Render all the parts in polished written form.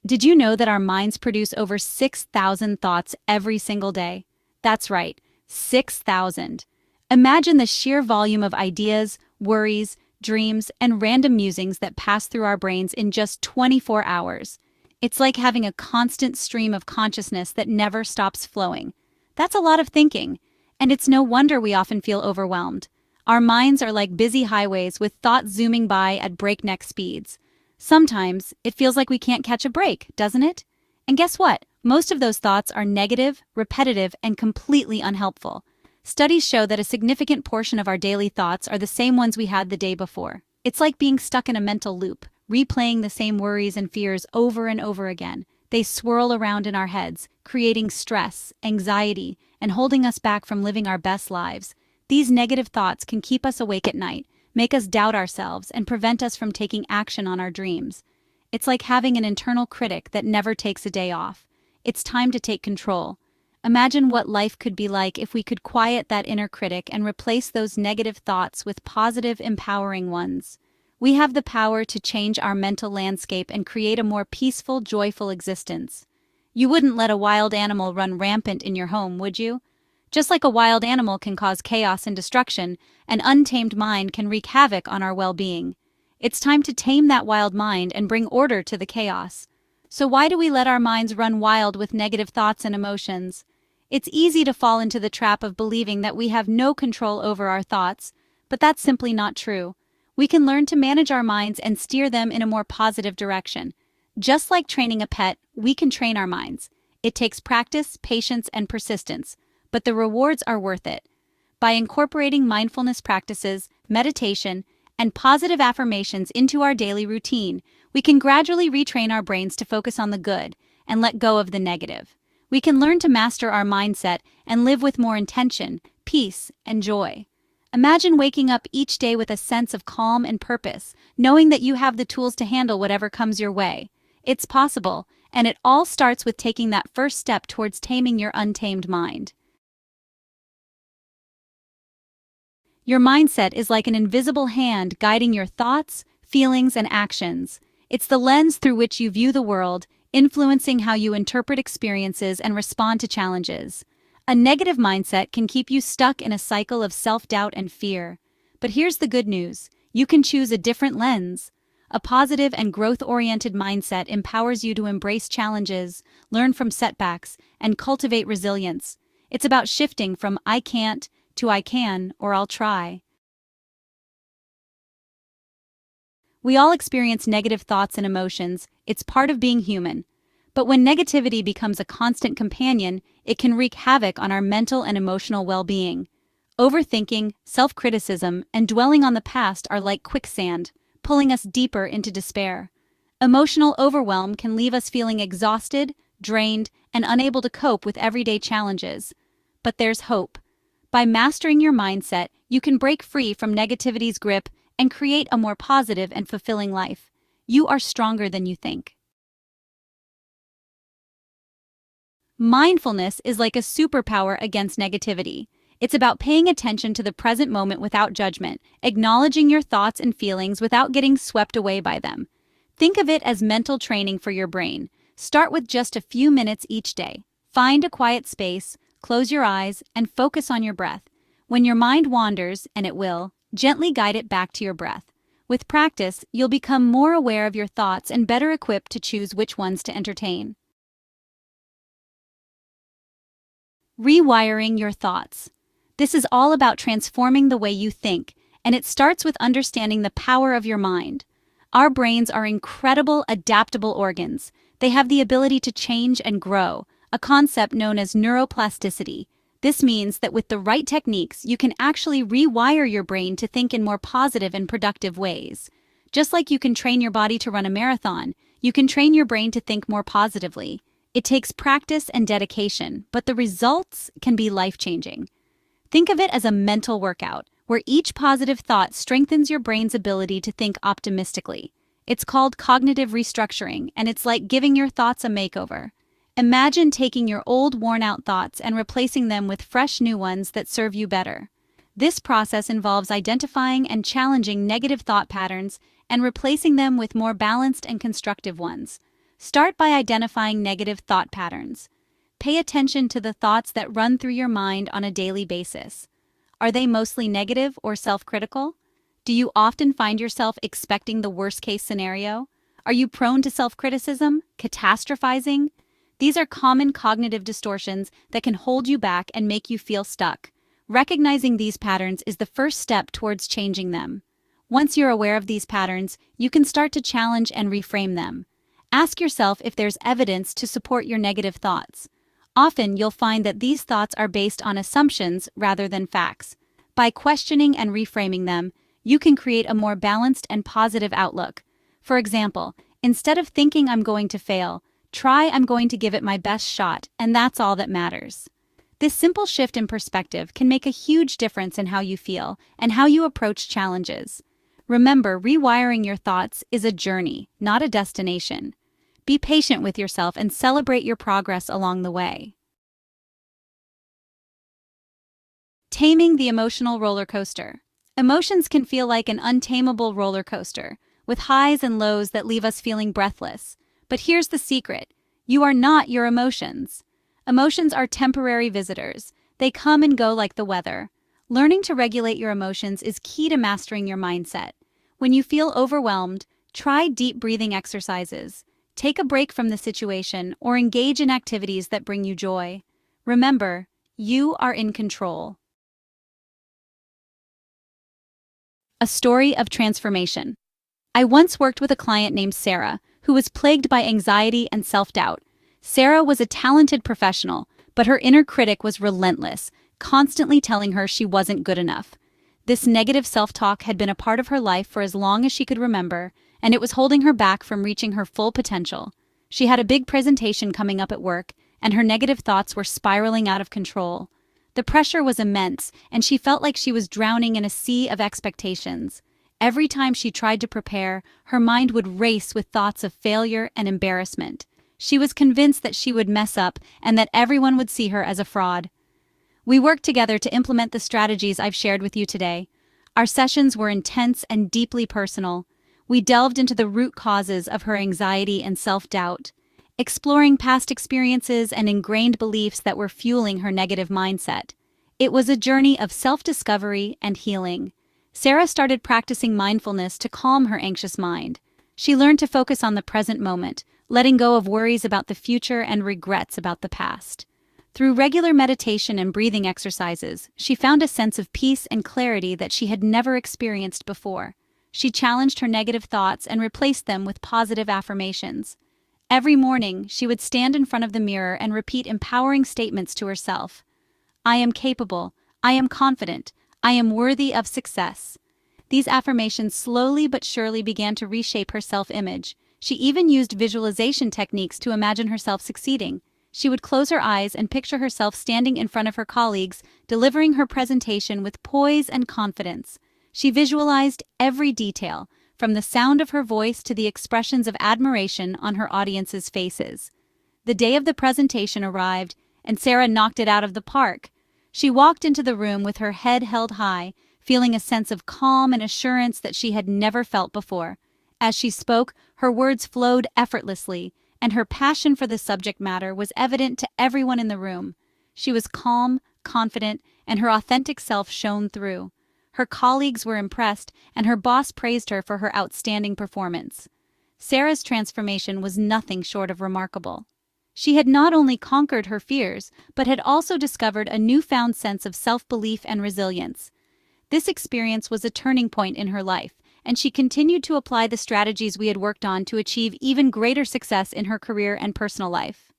Did you know that our minds produce over 6,000 thoughts every single day? That's right, 6,000. Imagine the sheer volume of ideas, worries, dreams, and random musings that pass through our brains in just 24 hours. It's like having a constant stream of consciousness that never stops flowing. That's a lot of thinking, and it's no wonder we often feel overwhelmed. Our minds are like busy highways with thoughts zooming by at breakneck speeds. Sometimes it feels like we can't catch a break, doesn't it? And guess what? Most of those thoughts are negative, repetitive, and completely unhelpful. Studies show that a significant portion of our daily thoughts are the same ones we had the day before. It's like being stuck in a mental loop, replaying the same worries and fears over and over again. They swirl around in our heads, creating stress, anxiety, and holding us back from living our best lives. These negative thoughts can keep us awake at night, make us doubt ourselves, and prevent us from taking action on our dreams. It's like having an internal critic that never takes a day off. It's time to take control. Imagine what life could be like if we could quiet that inner critic and replace those negative thoughts with positive, empowering ones. We have the power to change our mental landscape and create a more peaceful, joyful existence. You wouldn't let a wild animal run rampant in your home, would you? Just like a wild animal can cause chaos and destruction, an untamed mind can wreak havoc on our well-being. It's time to tame that wild mind and bring order to the chaos. So why do we let our minds run wild with negative thoughts and emotions? It's easy to fall into the trap of believing that we have no control over our thoughts, but that's simply not true. We can learn to manage our minds and steer them in a more positive direction. Just like training a pet, we can train our minds. It takes practice, patience, and persistence, but the rewards are worth it. By incorporating mindfulness practices, meditation, and positive affirmations into our daily routine, we can gradually retrain our brains to focus on the good and let go of the negative. We can learn to master our mindset and live with more intention, peace, and joy. Imagine waking up each day with a sense of calm and purpose, knowing that you have the tools to handle whatever comes your way. It's possible, and it all starts with taking that first step towards taming your untamed mind. Your mindset is like an invisible hand guiding your thoughts, feelings, and actions. It's the lens through which you view the world, influencing how you interpret experiences and respond to challenges. A negative mindset can keep you stuck in a cycle of self-doubt and fear. But here's the good news. You can choose a different lens. A positive and growth-oriented mindset empowers you to embrace challenges, learn from setbacks, and cultivate resilience. It's about shifting from "I can't" to "I can" or "I'll try." We all experience negative thoughts and emotions. It's part of being human. But when negativity becomes a constant companion, it can wreak havoc on our mental and emotional well-being. Overthinking, self-criticism, and dwelling on the past are like quicksand, pulling us deeper into despair. Emotional overwhelm can leave us feeling exhausted, drained, and unable to cope with everyday challenges. But there's hope. By mastering your mindset, you can break free from negativity's grip and create a more positive and fulfilling life. You are stronger than you think. Mindfulness is like a superpower against negativity. It's about paying attention to the present moment without judgment, acknowledging your thoughts and feelings without getting swept away by them. Think of it as mental training for your brain. Start with just a few minutes each day. Find a quiet space, close your eyes, and focus on your breath. When your mind wanders, and it will, gently guide it back to your breath. With practice, you'll become more aware of your thoughts and better equipped to choose which ones to entertain. Rewiring your thoughts. This is all about transforming the way you think, and it starts with understanding the power of your mind. Our brains are incredible, adaptable organs. They have the ability to change and grow, a concept known as neuroplasticity. This means that with the right techniques, you can actually rewire your brain to think in more positive and productive ways. Just like you can train your body to run a marathon, you can train your brain to think more positively. It takes practice and dedication, but the results can be life-changing. Think of it as a mental workout, where each positive thought strengthens your brain's ability to think optimistically. It's called cognitive restructuring, and it's like giving your thoughts a makeover. Imagine taking your old, worn-out thoughts and replacing them with fresh new ones that serve you better. This process involves identifying and challenging negative thought patterns and replacing them with more balanced and constructive ones. Start by identifying negative thought patterns. Pay attention to the thoughts that run through your mind on a daily basis. Are they mostly negative or self-critical? Do you often find yourself expecting the worst-case scenario? Are you prone to self-criticism, catastrophizing? These are common cognitive distortions that can hold you back and make you feel stuck. Recognizing these patterns is the first step towards changing them. Once you're aware of these patterns, you can start to challenge and reframe them. Ask yourself if there's evidence to support your negative thoughts. Often, you'll find that these thoughts are based on assumptions rather than facts. By questioning and reframing them, you can create a more balanced and positive outlook. For example, instead of thinking I'm going to fail, try I'm going to give it my best shot, and that's all that matters. This simple shift in perspective can make a huge difference in how you feel and how you approach challenges. Remember, rewiring your thoughts is a journey, not a destination. Be patient with yourself and celebrate your progress along the way. Taming the emotional roller coaster. Emotions can feel like an untamable roller coaster, with highs and lows that leave us feeling breathless. But here's the secret: you are not your emotions. Emotions are temporary visitors. They come and go like the weather. Learning to regulate your emotions is key to mastering your mindset. When you feel overwhelmed, try deep breathing exercises. Take a break from the situation or engage in activities that bring you joy. Remember, you are in control. A story of transformation. I once worked with a client named Sarah, who was plagued by anxiety and self-doubt. Sarah was a talented professional, but her inner critic was relentless, constantly telling her she wasn't good enough. This negative self-talk had been a part of her life for as long as she could remember, and it was holding her back from reaching her full potential. She had a big presentation coming up at work, and her negative thoughts were spiraling out of control. The pressure was immense, and she felt like she was drowning in a sea of expectations. Every time she tried to prepare, her mind would race with thoughts of failure and embarrassment. She was convinced that she would mess up and that everyone would see her as a fraud. We worked together to implement the strategies I've shared with you today. Our sessions were intense and deeply personal. We delved into the root causes of her anxiety and self-doubt, exploring past experiences and ingrained beliefs that were fueling her negative mindset. It was a journey of self-discovery and healing. Sarah started practicing mindfulness to calm her anxious mind. She learned to focus on the present moment, letting go of worries about the future and regrets about the past. Through regular meditation and breathing exercises, she found a sense of peace and clarity that she had never experienced before. She challenged her negative thoughts and replaced them with positive affirmations. Every morning, she would stand in front of the mirror and repeat empowering statements to herself. I am capable, I am confident, I am worthy of success. These affirmations slowly but surely began to reshape her self-image. She even used visualization techniques to imagine herself succeeding. She would close her eyes and picture herself standing in front of her colleagues, delivering her presentation with poise and confidence. She visualized every detail, from the sound of her voice to the expressions of admiration on her audience's faces. The day of the presentation arrived, and Sarah knocked it out of the park. She walked into the room with her head held high, feeling a sense of calm and assurance that she had never felt before. As she spoke, her words flowed effortlessly, and her passion for the subject matter was evident to everyone in the room. She was calm, confident, and her authentic self shone through. Her colleagues were impressed, and her boss praised her for her outstanding performance. Sarah's transformation was nothing short of remarkable. She had not only conquered her fears, but had also discovered a newfound sense of self-belief and resilience. This experience was a turning point in her life, and she continued to apply the strategies we had worked on to achieve even greater success in her career and personal life.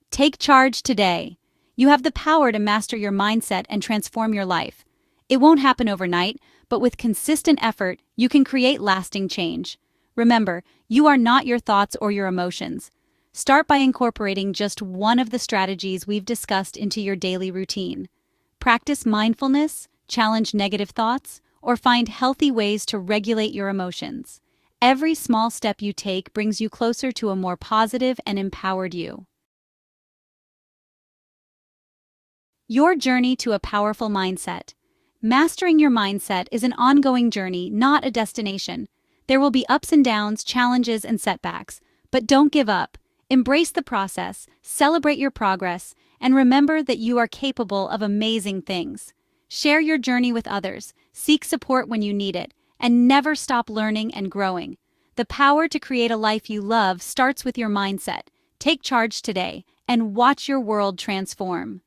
Take charge today. You have the power to master your mindset and transform your life. It won't happen overnight, but with consistent effort, you can create lasting change. Remember, you are not your thoughts or your emotions. Start by incorporating just one of the strategies we've discussed into your daily routine. Practice mindfulness, challenge negative thoughts, or find healthy ways to regulate your emotions. Every small step you take brings you closer to a more positive and empowered you. Your journey to a powerful mindset. Mastering your mindset is an ongoing journey, not a destination. There will be ups and downs, challenges, and setbacks. But don't give up. Embrace the process, celebrate your progress, and remember that you are capable of amazing things. Share your journey with others, seek support when you need it, and never stop learning and growing. The power to create a life you love starts with your mindset. Take charge today and watch your world transform.